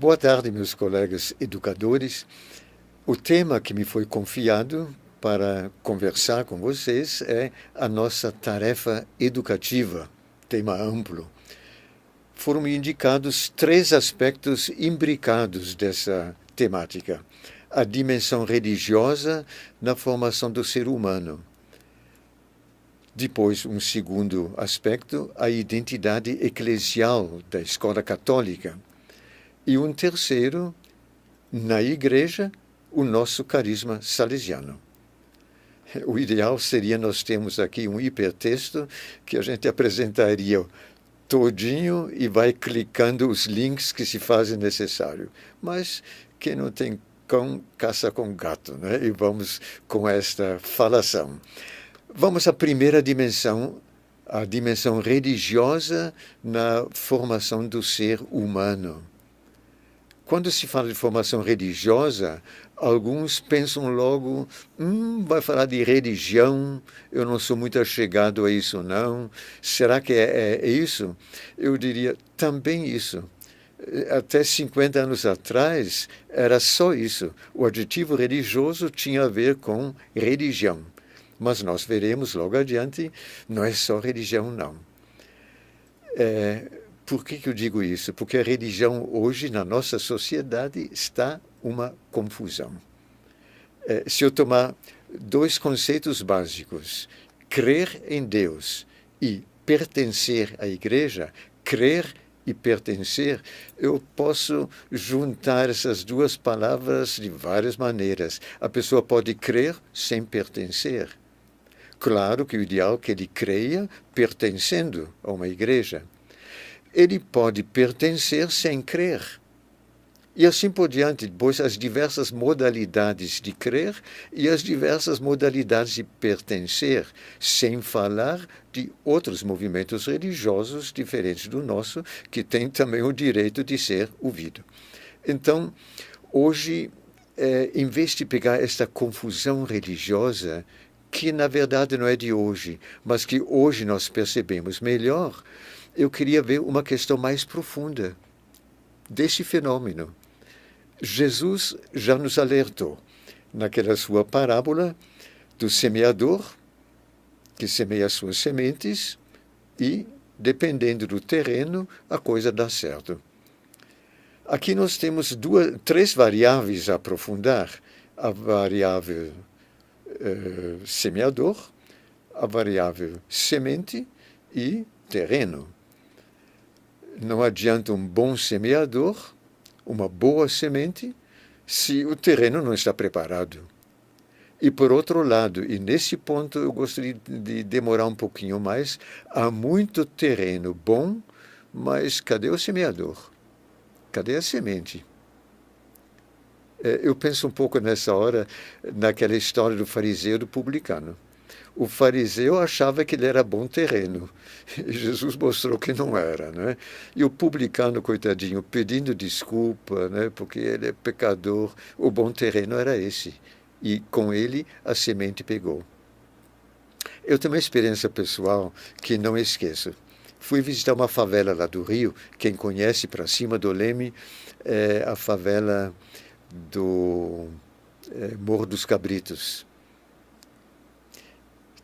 Boa tarde, meus colegas educadores. O tema que me foi confiado para conversar com vocês é a nossa tarefa educativa, tema amplo. Foram indicados três aspectos imbricados dessa temática: a dimensão religiosa na formação do ser humano. Depois, um segundo aspecto, a identidade eclesial da escola católica. E um terceiro, na igreja, o nosso carisma salesiano. O ideal seria nós termos aqui um hipertexto que a gente apresentaria todinho e vai clicando os links que se fazem necessário. Mas quem não tem cão, caça com gato, né? E vamos com esta falação. Vamos à primeira dimensão, a dimensão religiosa na formação do ser humano. Quando se fala de formação religiosa, alguns pensam logo, vai falar de religião, eu não sou muito achegado a isso não. Será que é isso? Eu diria também isso. Até 50 anos atrás, era só isso. O adjetivo religioso tinha a ver com religião. Mas nós veremos logo adiante, não é só religião, não. Por que eu digo isso? Porque a religião hoje, na nossa sociedade, está uma confusão. Se eu tomar dois conceitos básicos, crer em Deus e pertencer à igreja, crer e pertencer, eu posso juntar essas duas palavras de várias maneiras. A pessoa pode crer sem pertencer. Claro que o ideal é que ele creia pertencendo a uma igreja. Ele pode pertencer sem crer. E assim por diante, pois as diversas modalidades de crer e as diversas modalidades de pertencer, sem falar de outros movimentos religiosos diferentes do nosso, que têm também o direito de ser ouvido. Então, hoje, em vez de pegar esta confusão religiosa, que na verdade não é de hoje, mas que hoje nós percebemos melhor, eu queria ver uma questão mais profunda desse fenômeno. Jesus já nos alertou naquela sua parábola do semeador que semeia suas sementes e, dependendo do terreno, a coisa dá certo. Aqui nós temos três variáveis a aprofundar: a variável semeador, a variável semente e terreno. Não adianta um bom semeador, uma boa semente, se o terreno não está preparado. E, por outro lado, e nesse ponto eu gostaria de demorar um pouquinho mais, há muito terreno bom, mas cadê o semeador? Cadê a semente? Eu penso um pouco nessa hora naquela história do fariseu e do publicano. O fariseu achava que ele era bom terreno. E Jesus mostrou que não era, né? E o publicano, coitadinho, pedindo desculpa, né? Porque ele é pecador. O bom terreno era esse. E com ele a semente pegou. Eu tenho uma experiência pessoal que não esqueço. Fui visitar uma favela lá do Rio. Quem conhece, para cima do Leme, é a favela do Morro dos Cabritos.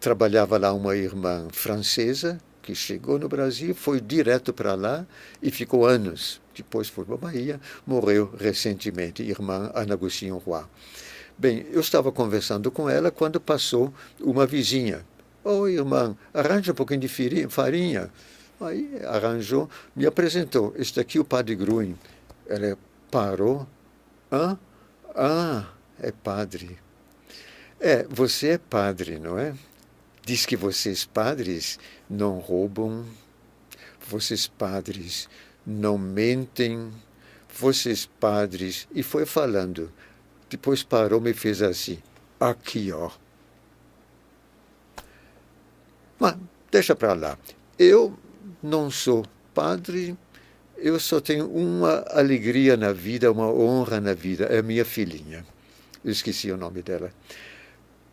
Trabalhava lá uma irmã francesa que chegou no Brasil, foi direto para lá e ficou anos. Depois foi para a Bahia, morreu recentemente, irmã Ana Agostinho Roy. Bem, eu estava conversando com ela quando passou uma vizinha. Irmã, arranja um pouquinho de farinha. Aí arranjou, me apresentou. Este aqui é o padre Gruen. Ela parou. É padre. Você é padre, não é? Diz que vocês, padres, não roubam, vocês, padres, não mentem, vocês, padres... E foi falando. Depois parou e me fez assim. Aqui, ó. Mas deixa para lá. Eu não sou padre, eu só tenho uma alegria na vida, uma honra na vida. É minha filhinha. Eu esqueci o nome dela.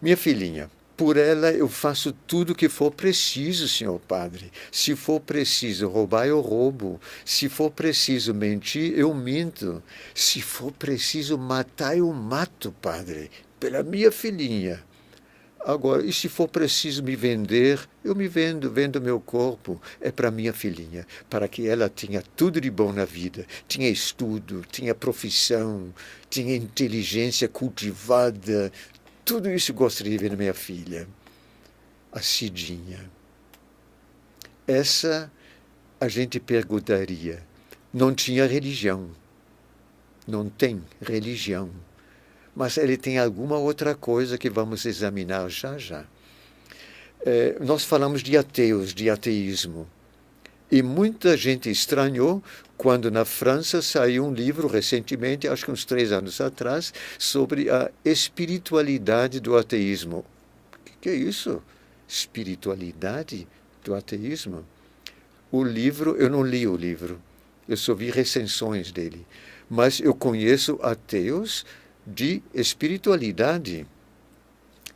Minha filhinha. Por ela eu faço tudo o que for preciso, senhor padre. Se for preciso roubar, eu roubo. Se for preciso mentir, eu minto. Se for preciso matar, eu mato, padre, pela minha filhinha. Agora, e se for preciso me vender, eu me vendo meu corpo. É para minha filhinha, para que ela tenha tudo de bom na vida. Tinha estudo, tinha profissão, tinha inteligência cultivada. Tudo isso gostaria de ver na minha filha. A Cidinha. Essa a gente perguntaria. Não tinha religião. Não tem religião. Mas ele tem alguma outra coisa que vamos examinar já já. Nós falamos de ateus, de ateísmo. E muita gente estranhou quando na França saiu um livro recentemente, acho que uns 3 anos atrás, sobre a espiritualidade do ateísmo. O que é isso? Espiritualidade do ateísmo? O livro, eu não li o livro, eu só vi recensões dele. Mas eu conheço ateus de espiritualidade.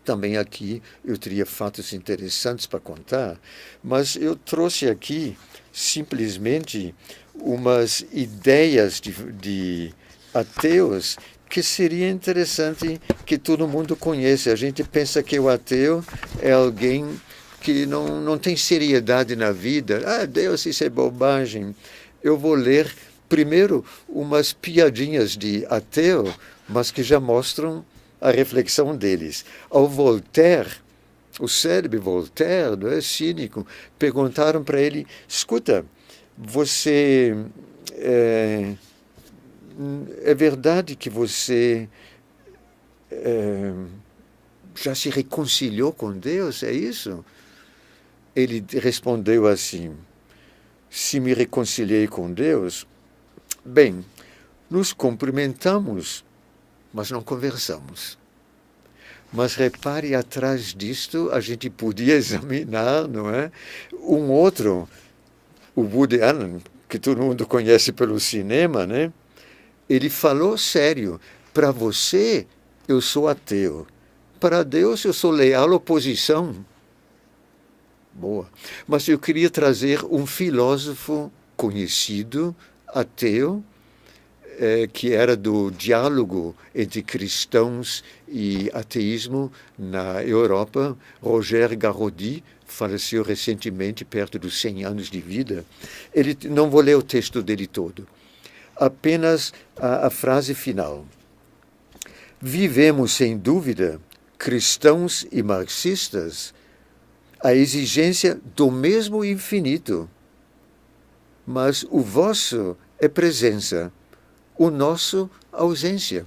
Também aqui eu teria fatos interessantes para contar, mas eu trouxe aqui simplesmente umas ideias de ateus que seria interessante que todo mundo conheça. A gente pensa que o ateu é alguém que não tem seriedade na vida. Ah, Deus, isso é bobagem. Eu vou ler primeiro umas piadinhas de ateu, mas que já mostram a reflexão deles. Ao Voltaire, o célebre Voltaire, não é cínico, perguntaram para ele, escuta, você é verdade que você já se reconciliou com Deus, é isso? Ele respondeu assim, se me reconciliei com Deus, bem, nos cumprimentamos, mas não conversamos. Mas repare, atrás disto, a gente podia examinar, não é? Um outro, o Woody Allen, que todo mundo conhece pelo cinema, né? Ele falou sério, para você eu sou ateu, para Deus eu sou leal à oposição. Boa. Mas eu queria trazer um filósofo conhecido, ateu, que era do diálogo entre cristãos e ateísmo na Europa, Roger Garaudy, faleceu recentemente, perto dos 100 anos de vida. Não vou ler o texto dele todo, apenas a frase final. Vivemos, sem dúvida, cristãos e marxistas, a exigência do mesmo infinito, mas o vosso é presença, o nosso, ausência.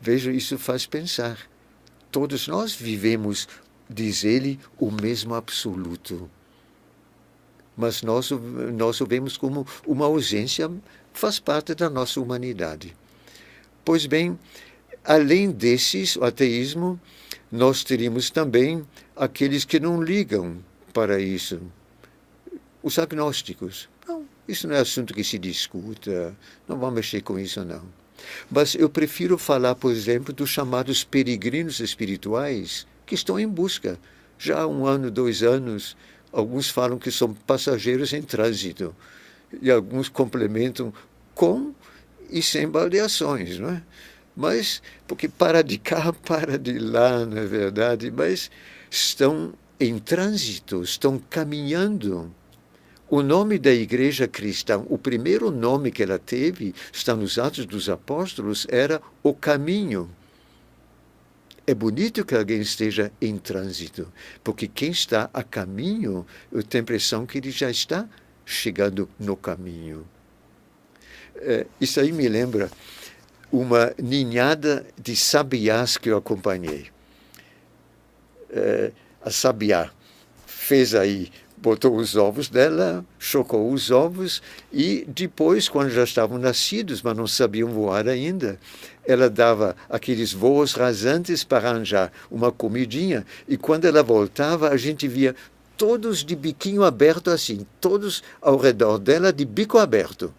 Veja, isso faz pensar. Todos nós vivemos, diz ele, o mesmo absoluto. Mas nós o vemos como uma ausência, faz parte da nossa humanidade. Pois bem, além desses, o ateísmo, nós teríamos também aqueles que não ligam para isso. Os agnósticos. Não, isso não é assunto que se discuta, não vamos mexer com isso, não. Mas eu prefiro falar, por exemplo, dos chamados peregrinos espirituais, que estão em busca. Já há 1 ano, 2 anos, alguns falam que são passageiros em trânsito, e alguns complementam com e sem baldeações, não é? Mas, porque para de cá, para de lá, não é verdade? Mas estão em trânsito, estão caminhando. O nome da igreja cristã, o primeiro nome que ela teve, está nos Atos dos Apóstolos, era o caminho. É bonito que alguém esteja em trânsito, porque quem está a caminho, eu tenho a impressão que ele já está chegando no caminho. Isso aí me lembra uma ninhada de sabiás que eu acompanhei. A sabiá fez aí, botou os ovos dela, chocou os ovos e depois, quando já estavam nascidos, mas não sabiam voar ainda, ela dava aqueles voos rasantes para arranjar uma comidinha e quando ela voltava, a gente via todos de biquinho aberto assim, todos ao redor dela de bico aberto.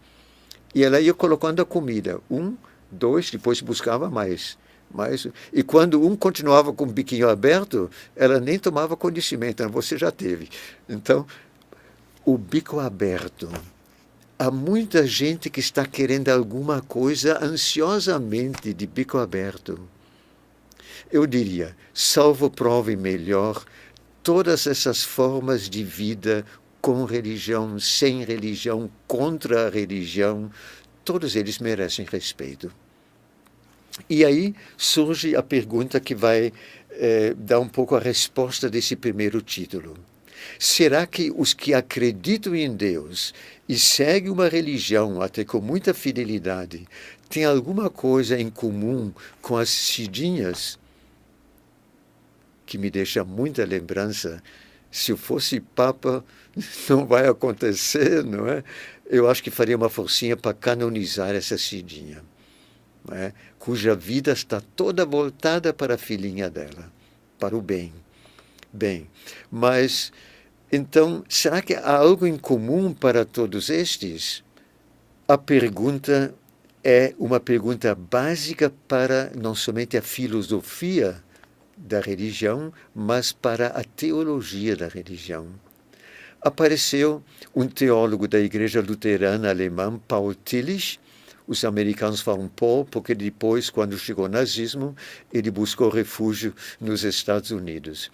E ela ia colocando a comida, 1, 2, depois buscava mais. E quando um continuava com o biquinho aberto, ela nem tomava conhecimento, você já teve. Então, o bico aberto. Há muita gente que está querendo alguma coisa ansiosamente de bico aberto. Eu diria, salvo prova melhor, todas essas formas de vida, com religião, sem religião, contra a religião, todos eles merecem respeito. E aí surge a pergunta que vai dar um pouco a resposta desse primeiro título. Será que os que acreditam em Deus e seguem uma religião até com muita fidelidade têm alguma coisa em comum com as cidinhas? Que me deixa muita lembrança. Se eu fosse Papa, não vai acontecer, não é? Eu acho que faria uma forcinha para canonizar essa cidinha, não é? Cuja vida está toda voltada para a filhinha dela, para o bem. Bem, mas, então, será que há algo em comum para todos estes? A pergunta é uma pergunta básica para não somente a filosofia da religião, mas para a teologia da religião. Apareceu um teólogo da Igreja Luterana Alemã, Paul Tillich. Os americanos falam Paul, porque depois, quando chegou o nazismo, ele buscou refúgio nos Estados Unidos.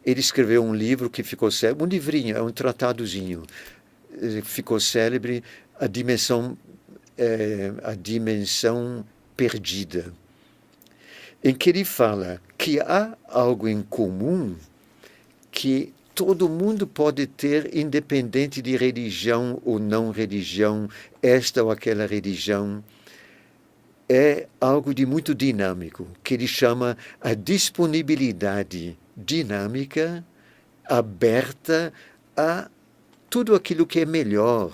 Ele escreveu um livro que ficou célebre, um livrinho, é um tratadozinho, ficou célebre, a dimensão perdida, em que ele fala que há algo em comum que todo mundo pode ter, independente de religião ou não religião, esta ou aquela religião. É algo de muito dinâmico, que ele chama a disponibilidade dinâmica, aberta a tudo aquilo que é melhor,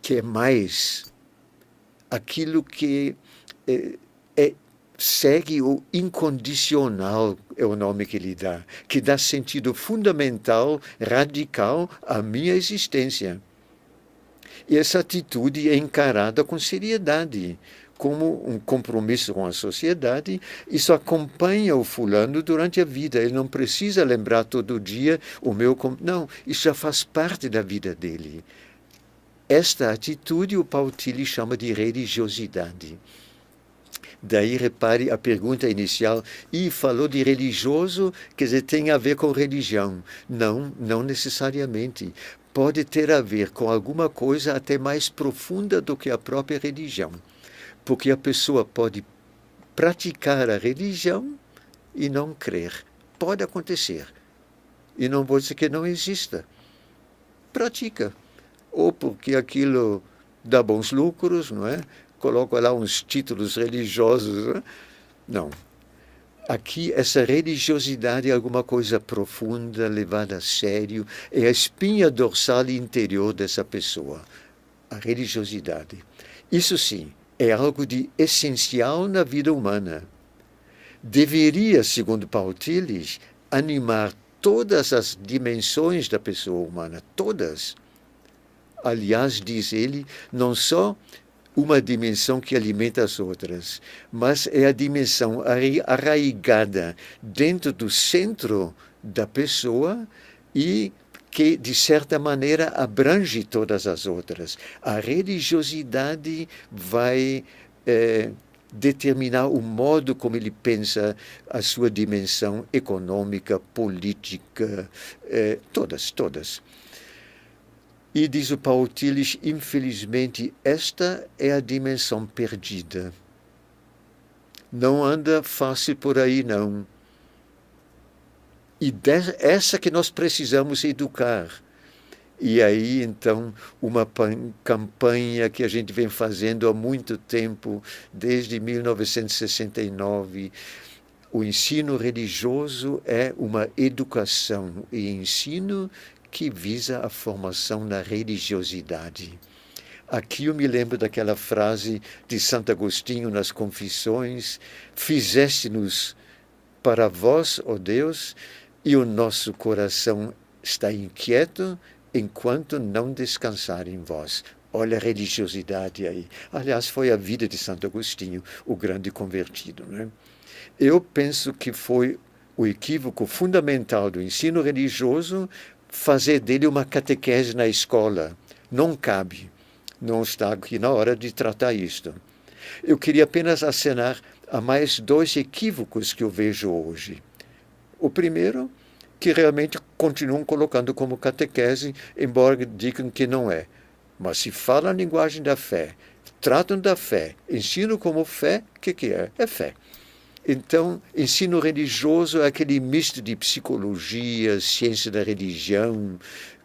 que é mais, aquilo que segue o incondicional, é o nome que ele dá, que dá sentido fundamental, radical à minha existência. E essa atitude é encarada com seriedade, como um compromisso com a sociedade. Isso acompanha o fulano durante a vida. Ele não precisa lembrar todo dia o meu... Não, isso já faz parte da vida dele. Esta atitude o Paul Tillich chama de religiosidade. Daí, repare a pergunta inicial, e falou de religioso, quer dizer, tem a ver com religião. Não, não necessariamente. Pode ter a ver com alguma coisa até mais profunda do que a própria religião. Porque a pessoa pode praticar a religião e não crer. Pode acontecer. E não vou dizer que não exista. Pratica. Ou porque aquilo dá bons lucros, não é? Coloca lá uns títulos religiosos. Não. Aqui, essa religiosidade é alguma coisa profunda, levada a sério, é a espinha dorsal interior dessa pessoa, a religiosidade. Isso sim, é algo de essencial na vida humana. Deveria, segundo Paul Tillich, animar todas as dimensões da pessoa humana, todas. Aliás, diz ele, não só uma dimensão que alimenta as outras, mas é a dimensão arraigada dentro do centro da pessoa e que, de certa maneira, abrange todas as outras. A religiosidade vai determinar o modo como ele pensa a sua dimensão econômica, política, todas. E diz o Paul Tillich, infelizmente, esta é a dimensão perdida. Não anda fácil por aí, não. E essa que nós precisamos educar. E aí, então, uma campanha que a gente vem fazendo há muito tempo, desde 1969, o ensino religioso é uma educação e ensino que visa a formação na religiosidade. Aqui eu me lembro daquela frase de Santo Agostinho nas Confissões: fizeste-nos para vós, ó Deus, e o nosso coração está inquieto enquanto não descansar em vós. Olha a religiosidade aí. Aliás, foi a vida de Santo Agostinho, o grande convertido, né? Eu penso que foi o equívoco fundamental do ensino religioso fazer dele uma catequese na escola. Não cabe. Não está aqui na hora de tratar isto. Eu queria apenas acenar a mais dois equívocos que eu vejo hoje. O primeiro, que realmente continuam colocando como catequese, embora digam que não é. Mas se fala a linguagem da fé, tratam da fé, ensinam como fé, o que é? É fé. Então, ensino religioso é aquele misto de psicologia, ciência da religião,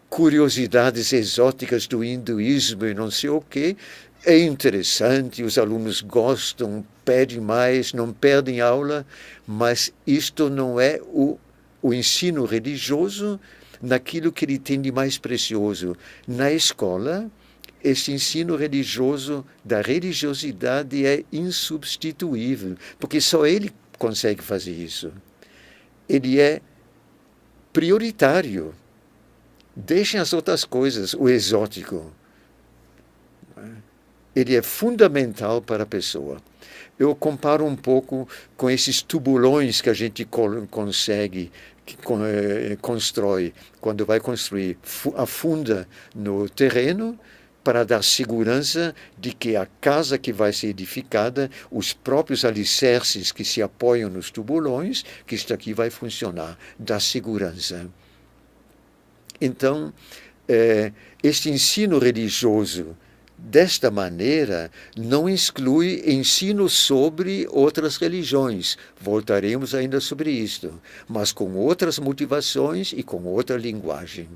curiosidades exóticas do hinduísmo e não sei o quê. É interessante, os alunos gostam, pedem mais, não perdem aula, mas isto não é o ensino religioso naquilo que ele tem de mais precioso. Na escola, este ensino religioso da religiosidade é insubstituível, porque só ele consegue fazer isso. Ele é prioritário. Deixem as outras coisas, o exótico. Ele é fundamental para a pessoa. Eu comparo um pouco com esses tubulões que a gente consegue, constrói, quando vai construir, afunda no terreno para dar segurança de que a casa que vai ser edificada, os próprios alicerces que se apoiam nos tubulões, que isto aqui vai funcionar, dá segurança. Então, este ensino religioso, desta maneira, não exclui ensino sobre outras religiões. Voltaremos ainda sobre isto, mas com outras motivações e com outra linguagem.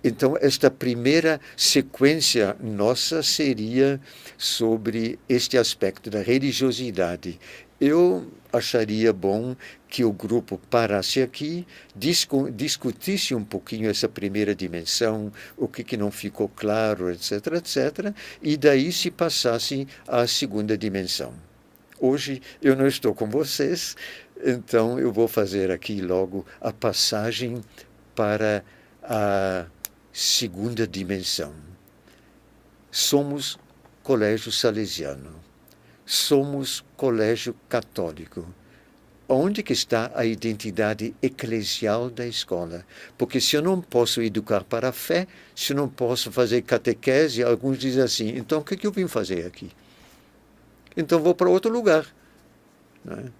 Então, esta primeira sequência nossa seria sobre este aspecto da religiosidade. Eu acharia bom que o grupo parasse aqui, discutisse um pouquinho essa primeira dimensão, o que não ficou claro, etc., etc., e daí se passasse à segunda dimensão. Hoje eu não estou com vocês, então eu vou fazer aqui logo a passagem para a segunda dimensão. Somos colégio salesiano. Somos colégio católico. Onde que está a identidade eclesial da escola? Porque se eu não posso educar para a fé, se eu não posso fazer catequese, alguns dizem assim, então o que eu vim fazer aqui? Então vou para outro lugar. Né?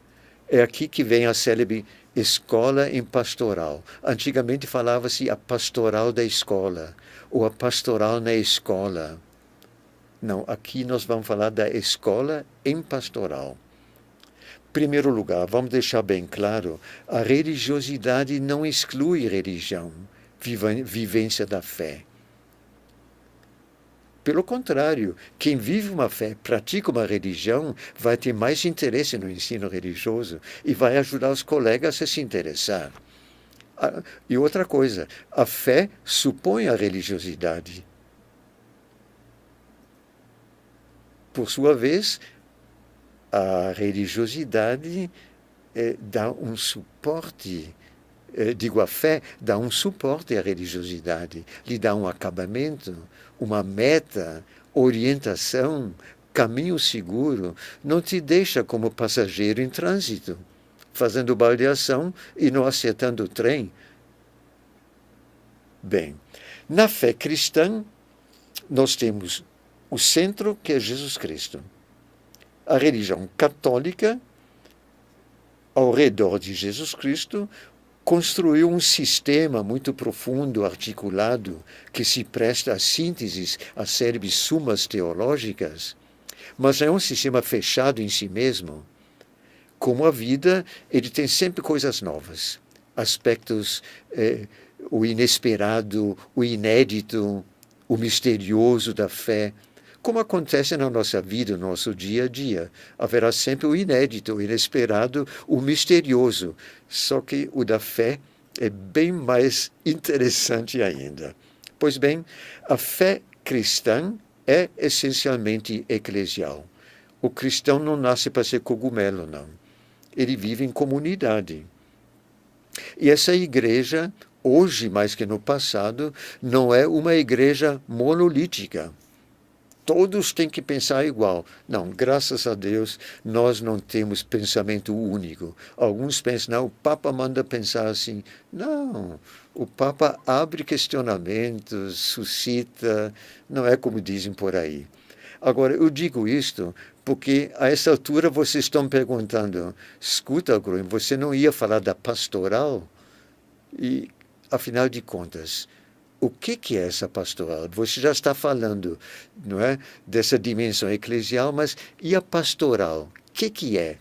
É aqui que vem a célebre escola em pastoral. Antigamente falava-se a pastoral da escola, ou a pastoral na escola. Não, aqui nós vamos falar da escola em pastoral. Primeiro lugar, vamos deixar bem claro, a religiosidade não exclui religião, vivência da fé. Pelo contrário, quem vive uma fé, pratica uma religião, vai ter mais interesse no ensino religioso e vai ajudar os colegas a se interessar. E outra coisa, a fé supõe a religiosidade. Por sua vez, a religiosidade dá um suporte, a fé dá um suporte à religiosidade, lhe dá um acabamento, uma meta, orientação, caminho seguro, não te deixa como passageiro em trânsito, fazendo baldeação e não acertando o trem. Bem, na fé cristã, nós temos o centro, que é Jesus Cristo. A religião católica, ao redor de Jesus Cristo, construiu um sistema muito profundo, articulado, que se presta a sínteses, a célebres sumas teológicas, mas é um sistema fechado em si mesmo. Como a vida, ele tem sempre coisas novas, aspectos, o inesperado, o inédito, o misterioso da fé. Como acontece na nossa vida, no nosso dia a dia. Haverá sempre o inédito, o inesperado, o misterioso. Só que o da fé é bem mais interessante ainda. Pois bem, a fé cristã é essencialmente eclesial. O cristão não nasce para ser cogumelo, não. Ele vive em comunidade. E essa igreja, hoje mais que no passado, não é uma igreja monolítica. todos têm que pensar igual. Não, graças a Deus, nós não temos pensamento único. Alguns pensam, não, o Papa manda pensar assim. Não, o Papa abre questionamentos, suscita, não é como dizem por aí. Agora, eu digo isto porque, a essa altura, vocês estão perguntando, escuta, Gruen, você não ia falar da pastoral? E, afinal de contas, o que é essa pastoral? Você já está falando, não é, dessa dimensão eclesial, mas e a pastoral? O que é?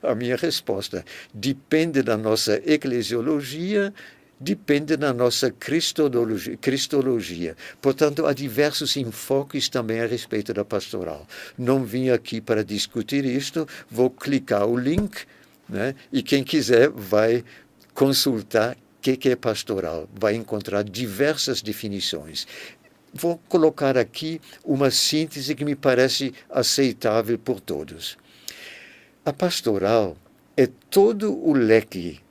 A minha resposta depende da nossa eclesiologia, depende da nossa cristologia. Portanto, há diversos enfoques também a respeito da pastoral. Não vim aqui para discutir isto, vou clicar o link, né, e quem quiser vai consultar o que é pastoral. Vai encontrar diversas definições. Vou colocar aqui uma síntese que me parece aceitável por todos. A pastoral é todo o leque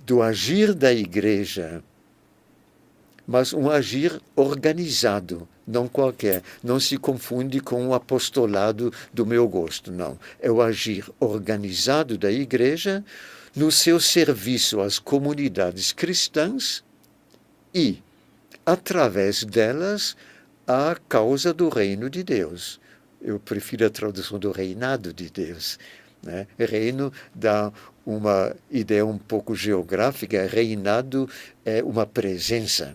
do agir da igreja, mas um agir organizado, não qualquer. Não se confunde com o apostolado do meu gosto, não. É o agir organizado da igreja no seu serviço às comunidades cristãs e, através delas, à causa do reino de Deus. Eu prefiro a tradução do reinado de Deus, né? Reino dá uma ideia um pouco geográfica, reinado é uma presença.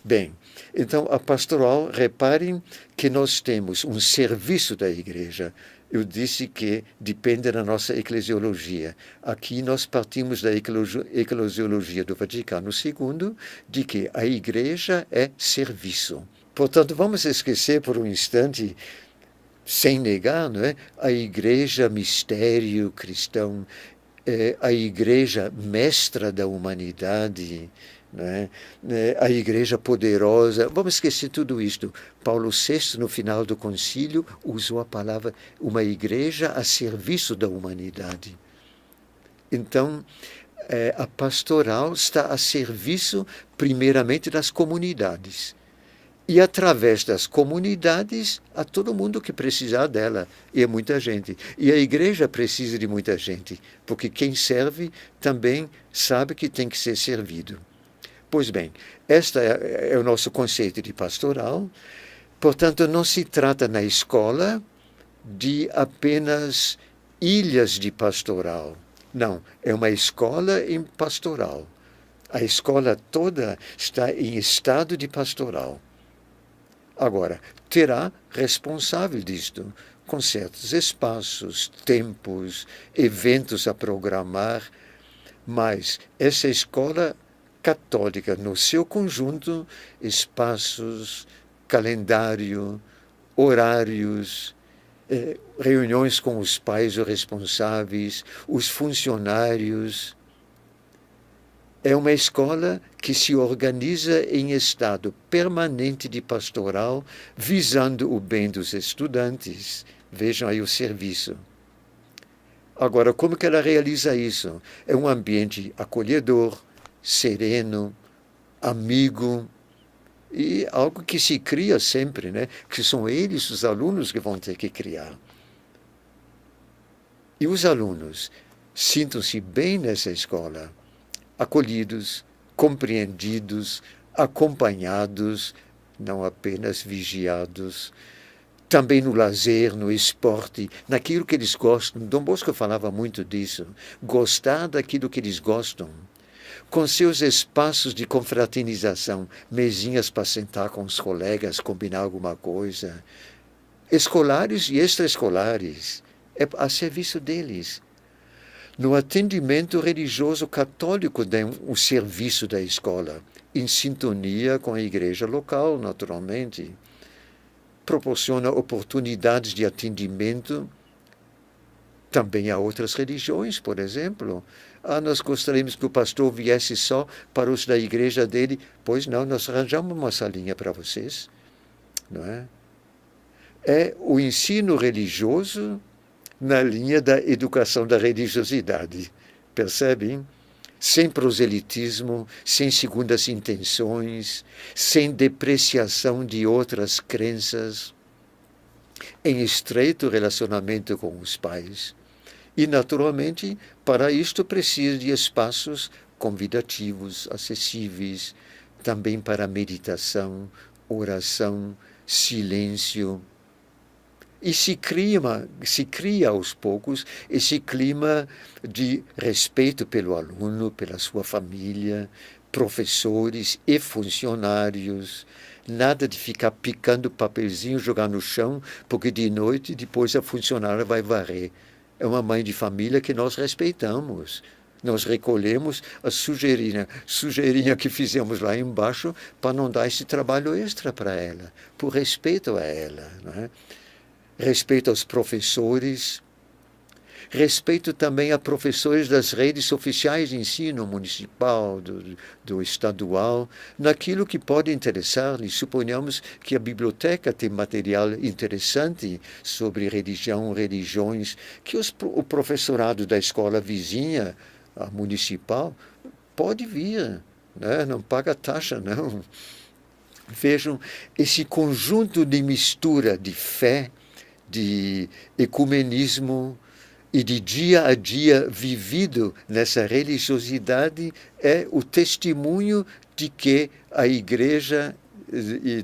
Bem, então a pastoral, reparem que nós temos um serviço da igreja. Eu disse que depende da nossa eclesiologia. Aqui nós partimos da eclesiologia do Vaticano II, de que a igreja é serviço. Portanto, vamos esquecer por um instante, sem negar, não é, a igreja mistério cristão, a igreja mestra da humanidade, né? A igreja poderosa. Vamos esquecer tudo isto. Paulo VI, no final do concílio, usou a palavra uma igreja a serviço da humanidade. Então, a pastoral está a serviço, primeiramente, das comunidades. E, através das comunidades, a todo mundo que precisar dela. E é muita gente. E a igreja precisa de muita gente, porque quem serve também sabe que tem que ser servido. Pois bem, este é o nosso conceito de pastoral. Portanto, não se trata na escola de apenas ilhas de pastoral. Não, é uma escola em pastoral. A escola toda está em estado de pastoral. Agora, terá responsável disto, com certos espaços, tempos, eventos a programar, mas essa escola católica, no seu conjunto, espaços, calendário, horários, reuniões com os pais ou responsáveis, os funcionários. É uma escola que se organiza em estado permanente de pastoral, visando o bem dos estudantes. Vejam aí o serviço. Agora, como que ela realiza isso? É um ambiente acolhedor, sereno, amigo, e algo que se cria sempre, né? Que são eles, os alunos, que vão ter que criar. E os alunos sintam-se bem nessa escola, acolhidos, compreendidos, acompanhados, não apenas vigiados, também no lazer, no esporte, naquilo que eles gostam. Dom Bosco falava muito disso, gostar daquilo que eles gostam, com seus espaços de confraternização, mesinhas para sentar com os colegas, combinar alguma coisa, escolares e extraescolares, é a serviço deles. No atendimento religioso católico, o serviço da escola, em sintonia com a igreja local, naturalmente, proporciona oportunidades de atendimento também a outras religiões, por exemplo. Nós gostaríamos que o pastor viesse só para os da igreja dele. Pois não, nós arranjamos uma salinha para vocês. Não é? É o ensino religioso na linha da educação da religiosidade. Percebem? sem proselitismo, sem segundas intenções, sem depreciação de outras crenças, em estreito relacionamento com os pais. E, naturalmente, para isto precisa de espaços convidativos, acessíveis, também para meditação, oração, silêncio. E se cria aos poucos esse clima de respeito pelo aluno, pela sua família, professores e funcionários. Nada de ficar picando papelzinho, jogar no chão, porque de noite depois a funcionária vai varrer. É uma mãe de família que nós respeitamos. Nós recolhemos a sujeirinha que fizemos lá embaixo para não dar esse trabalho extra para ela, por respeito a ela, não é? Respeito aos professores, respeito também a professores das redes oficiais de ensino municipal, do estadual, naquilo que pode interessar-lhes. Suponhamos que a biblioteca tem material interessante sobre religião, religiões, que o professorado da escola vizinha, a municipal, pode vir, né? Não paga taxa, não. Vejam, esse conjunto de mistura de fé, de ecumenismo e de dia a dia vivido nessa religiosidade é o testemunho de que a igreja,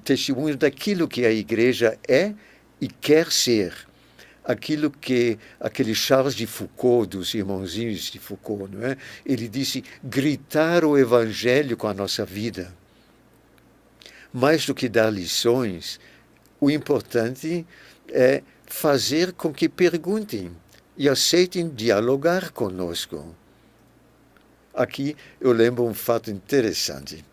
testemunho daquilo que a igreja é e quer ser. Aquele Charles de Foucault, dos irmãozinhos de Foucault, não é? Ele disse, gritar o evangelho com a nossa vida. Mais do que dar lições, o importante é fazer com que perguntem e aceitem dialogar conosco. Aqui eu lembro um fato interessante.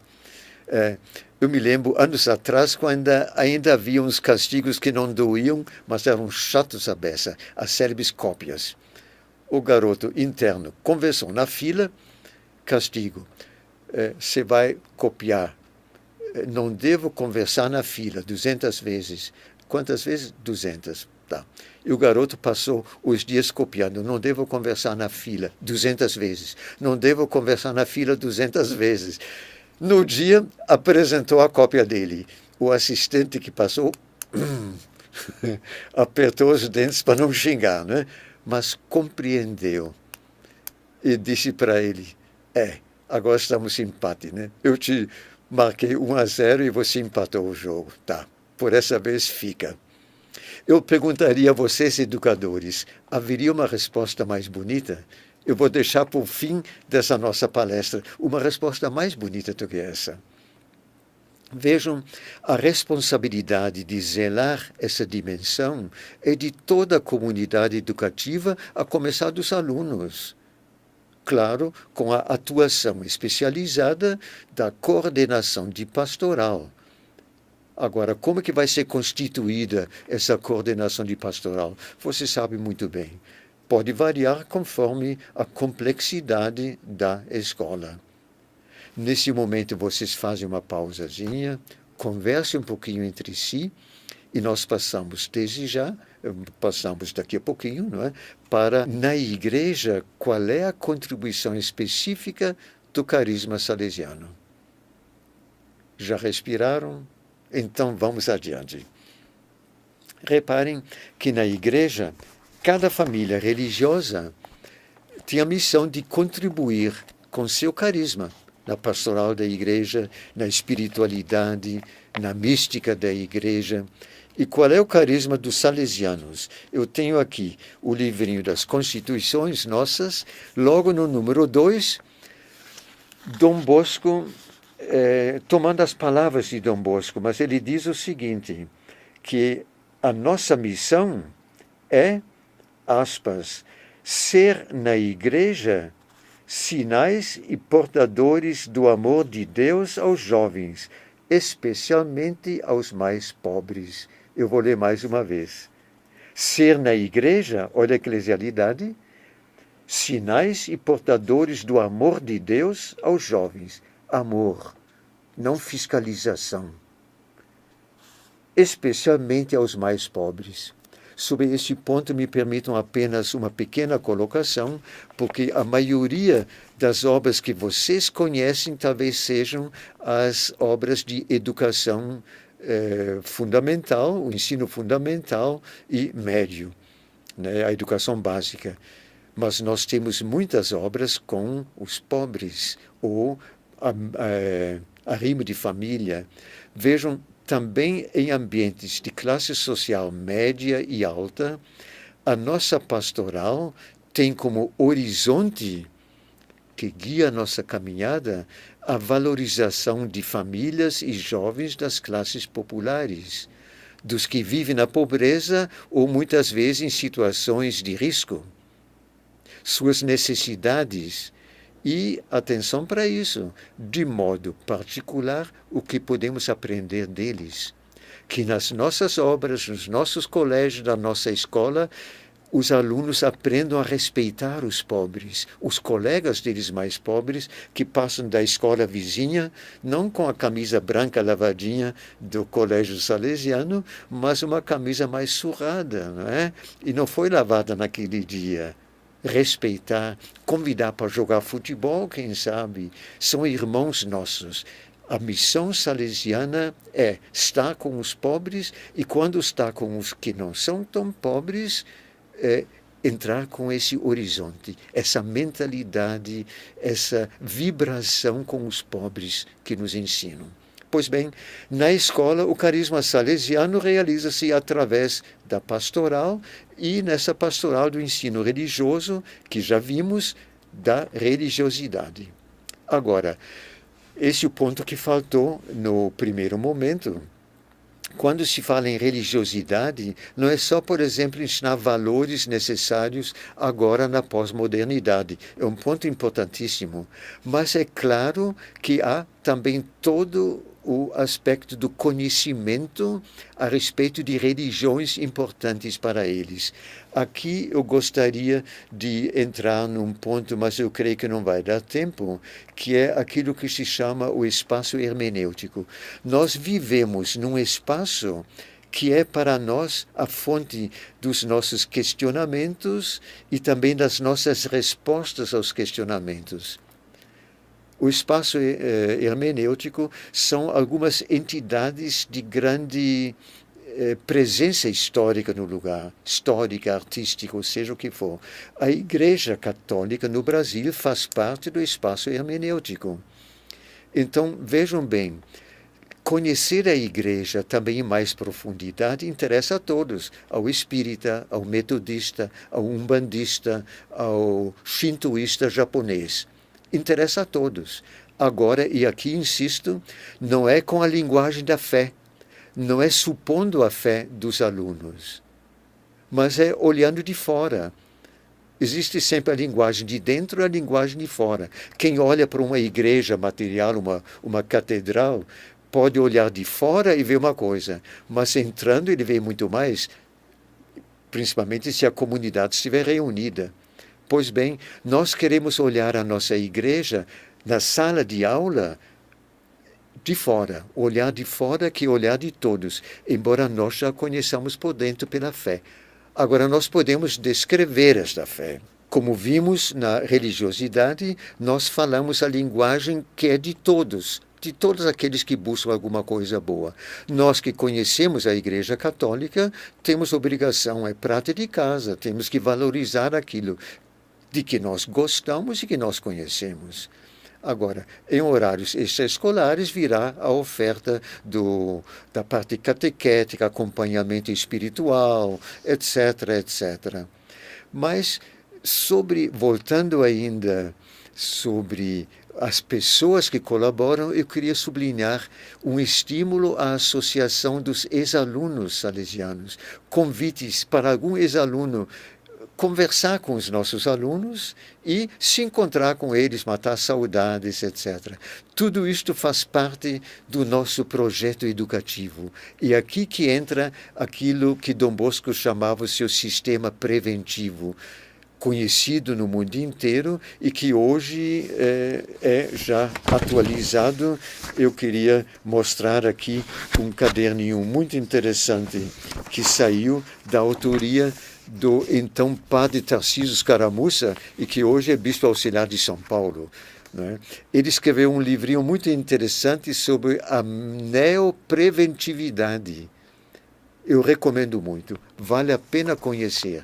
Eu me lembro, anos atrás, quando ainda havia uns castigos que não doíam, mas eram chatos à beça, as célebres cópias. O garoto interno conversou na fila, castigo. Você vai copiar. Não devo conversar na fila 200 vezes. Quantas vezes? 200. Tá. E o garoto passou os dias copiando. Não devo conversar na fila 200 vezes. Não devo conversar na fila 200 vezes. No dia, apresentou a cópia dele. O assistente que passou apertou os dentes para não xingar, né? Mas compreendeu. E disse para ele, agora estamos em empate, né? Eu te marquei 1-0 e você empatou o jogo. Tá, por essa vez fica. Eu perguntaria a vocês, educadores, haveria uma resposta mais bonita? Eu vou deixar para o fim dessa nossa palestra uma resposta mais bonita do que essa. Vejam, a responsabilidade de zelar essa dimensão é de toda a comunidade educativa, a começar dos alunos. Claro, com a atuação especializada da coordenação de pastoral. Agora, como que vai ser constituída essa coordenação de pastoral? Você sabe muito bem. Pode variar conforme a complexidade da escola. Nesse momento, vocês fazem uma pausazinha, conversem um pouquinho entre si, e nós passamos desde já, passamos daqui a pouquinho, não é? Para, na igreja, qual é a contribuição específica do carisma salesiano. Já respiraram? Então, vamos adiante. Reparem que na igreja, cada família religiosa tem a missão de contribuir com seu carisma na pastoral da igreja, na espiritualidade, na mística da igreja. E qual é o carisma dos salesianos? Eu tenho aqui o livrinho das Constituições nossas, logo no número 2, Dom Bosco, tomando as palavras de Dom Bosco, mas ele diz o seguinte, que a nossa missão é, aspas, ser na igreja sinais e portadores do amor de Deus aos jovens, especialmente aos mais pobres. Eu vou ler mais uma vez. Ser na igreja, olha a eclesialidade, sinais e portadores do amor de Deus aos jovens. Amor, não fiscalização. Especialmente aos mais pobres. Sobre esse ponto, me permitam apenas uma pequena colocação, porque a maioria das obras que vocês conhecem talvez sejam as obras de educação fundamental, o ensino fundamental e médio, né, a educação básica. Mas nós temos muitas obras com os pobres, ou arrimo de família. Vejam, também em ambientes de classe social média e alta, a nossa pastoral tem como horizonte que guia a nossa caminhada a valorização de famílias e jovens das classes populares, dos que vivem na pobreza ou muitas vezes em situações de risco. Suas necessidades e atenção para isso, de modo particular, o que podemos aprender deles. Que nas nossas obras, nos nossos colégios, na nossa escola, os alunos aprendam a respeitar os pobres, os colegas deles mais pobres, que passam da escola vizinha, não com a camisa branca lavadinha do colégio salesiano, mas uma camisa mais surrada, não é? E não foi lavada naquele dia. Respeitar, convidar para jogar futebol, quem sabe, são irmãos nossos. A missão salesiana é estar com os pobres e, quando está com os que não são tão pobres, entrar com esse horizonte, essa mentalidade, essa vibração com os pobres que nos ensinam. Pois bem, na escola, o carisma salesiano realiza-se através da pastoral e nessa pastoral do ensino religioso, que já vimos, da religiosidade. Agora, esse é o ponto que faltou no primeiro momento. Quando se fala em religiosidade, não é só, por exemplo, ensinar valores necessários agora na pós-modernidade. É um ponto importantíssimo. Mas é claro que há também todo o aspecto do conhecimento a respeito de religiões importantes para eles. Aqui eu gostaria de entrar num ponto, mas eu creio que não vai dar tempo, que é aquilo que se chama o espaço hermenêutico. Nós vivemos num espaço que é para nós a fonte dos nossos questionamentos e também das nossas respostas aos questionamentos. O espaço hermenêutico são algumas entidades de grande presença histórica no lugar, histórica, artística, ou seja o que for. A Igreja Católica no Brasil faz parte do espaço hermenêutico. Então, vejam bem, conhecer a Igreja também em mais profundidade interessa a todos, ao espírita, ao metodista, ao umbandista, ao shintoísta japonês. Interessa a todos. Agora, e aqui insisto, não é com a linguagem da fé, não é supondo a fé dos alunos, mas é olhando de fora. Existe sempre a linguagem de dentro e a linguagem de fora. Quem olha para uma igreja material, uma catedral, pode olhar de fora e ver uma coisa, mas entrando ele vê muito mais, principalmente se a comunidade estiver reunida. Pois bem, nós queremos olhar a nossa igreja na sala de aula de fora, olhar de fora que olhar de todos, embora nós já conheçamos por dentro pela fé. Agora, nós podemos descrever esta fé. Como vimos na religiosidade, nós falamos a linguagem que é de todos aqueles que buscam alguma coisa boa. Nós que conhecemos a Igreja Católica, temos obrigação, é prata de casa, temos que valorizar aquilo de que nós gostamos e que nós conhecemos. Agora, em horários extraescolares virá a oferta da parte catequética, acompanhamento espiritual, etc., etc. Mas, voltando ainda sobre as pessoas que colaboram, eu queria sublinhar um estímulo à associação dos ex-alunos salesianos, convites para algum ex-aluno conversar com os nossos alunos e se encontrar com eles, matar saudades, etc. Tudo isto faz parte do nosso projeto educativo. E aqui que entra aquilo que Dom Bosco chamava o seu sistema preventivo. conhecido no mundo inteiro e que hoje é já atualizado. Eu queria mostrar aqui um caderninho muito interessante que saiu da autoria do então padre Tarcísio Scaramussa e que hoje é bispo auxiliar de São Paulo. Né? Ele escreveu um livrinho muito interessante sobre a neopreventividade. Eu recomendo muito, vale a pena conhecer.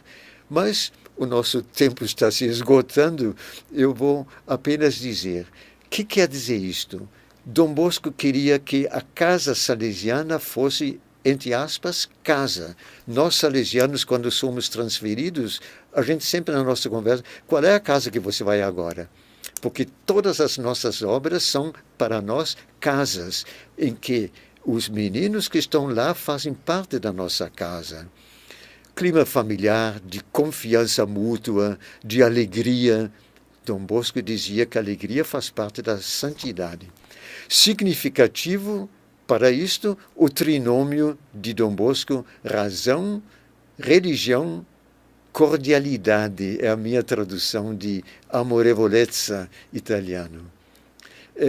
Mas o nosso tempo está se esgotando, eu vou apenas dizer. O que quer dizer isto? Dom Bosco queria que a casa salesiana fosse, entre aspas, casa. Nós, salesianos, quando somos transferidos, a gente sempre na nossa conversa, qual é a casa que você vai agora? Porque todas as nossas obras são, para nós, casas, em que os meninos que estão lá fazem parte da nossa casa. Clima familiar, de confiança mútua, de alegria. Dom Bosco dizia que a alegria faz parte da santidade. Significativo para isto, o trinômio de Dom Bosco, razão, religião, cordialidade, é a minha tradução de amorevolezza italiano.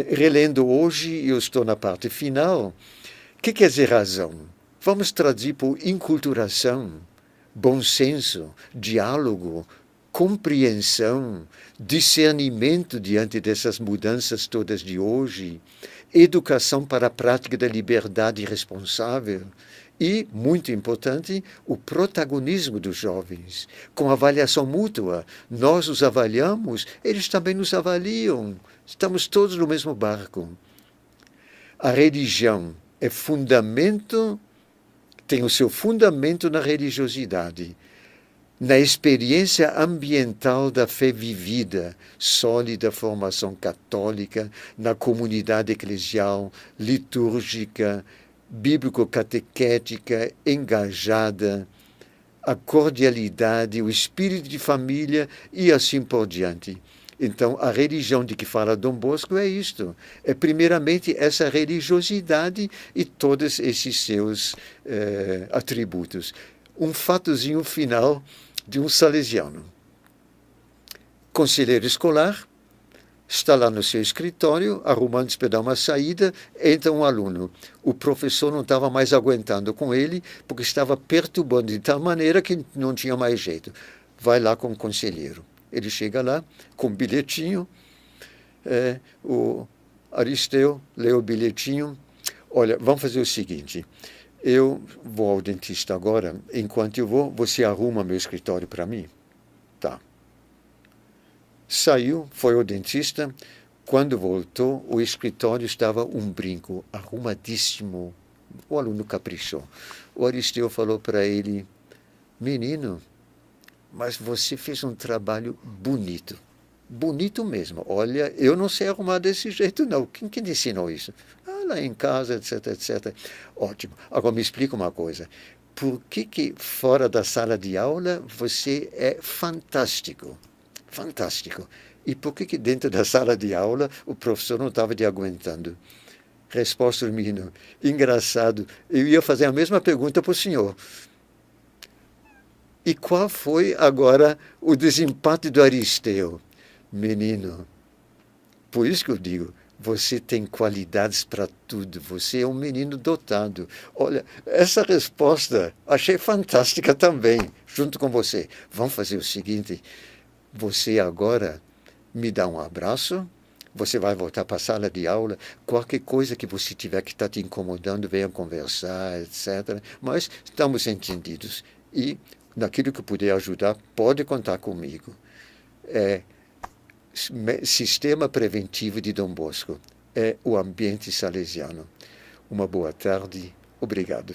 Relendo hoje, eu estou na parte final. O que quer dizer razão? Vamos traduzir por inculturação, bom senso, diálogo, compreensão, discernimento diante dessas mudanças todas de hoje, educação para a prática da liberdade responsável e, muito importante, o protagonismo dos jovens, com avaliação mútua. Nós os avaliamos, eles também nos avaliam. Estamos todos no mesmo barco. A religião é fundamento, tem o seu fundamento na religiosidade, na experiência ambiental da fé vivida, sólida formação católica, na comunidade eclesial, litúrgica, bíblico-catequética, engajada, a cordialidade, o espírito de família e assim por diante. Então, a religião de que fala Dom Bosco é isto. É primeiramente essa religiosidade e todos esses seus atributos. Um fatozinho final de um salesiano. Conselheiro escolar, está lá no seu escritório, arrumando para dar uma saída, entra um aluno. O professor não estava mais aguentando com ele, porque estava perturbando de tal maneira que não tinha mais jeito. Vai lá com o conselheiro. Ele chega lá com um bilhetinho, o Aristeu lê o bilhetinho. Olha, vamos fazer o seguinte, eu vou ao dentista agora, enquanto eu vou, você arruma meu escritório para mim? Tá. Saiu, foi ao dentista, quando voltou, o escritório estava um brinco, arrumadíssimo. O aluno caprichou. O Aristeu falou para ele, menino, mas você fez um trabalho bonito. Bonito mesmo. Olha, eu não sei arrumar desse jeito, não. Quem te ensinou isso? Ah, lá em casa, etc, etc. Ótimo. Agora me explica uma coisa. Por que fora da sala de aula você é fantástico? Fantástico. E por que dentro da sala de aula o professor não estava te aguentando? Resposta do menino. Engraçado. Eu ia fazer a mesma pergunta para o senhor. E qual foi agora o desempate do Aristeu? Menino, por isso que eu digo, você tem qualidades para tudo, você é um menino dotado. Olha, essa resposta achei fantástica também, junto com você. Vamos fazer o seguinte, você agora me dá um abraço, você vai voltar para a sala de aula, qualquer coisa que você tiver que estar te incomodando, venha conversar, etc. Mas estamos entendidos. E naquilo que puder ajudar, pode contar comigo. Sistema preventivo de Dom Bosco. É o ambiente salesiano. Uma boa tarde. Obrigado.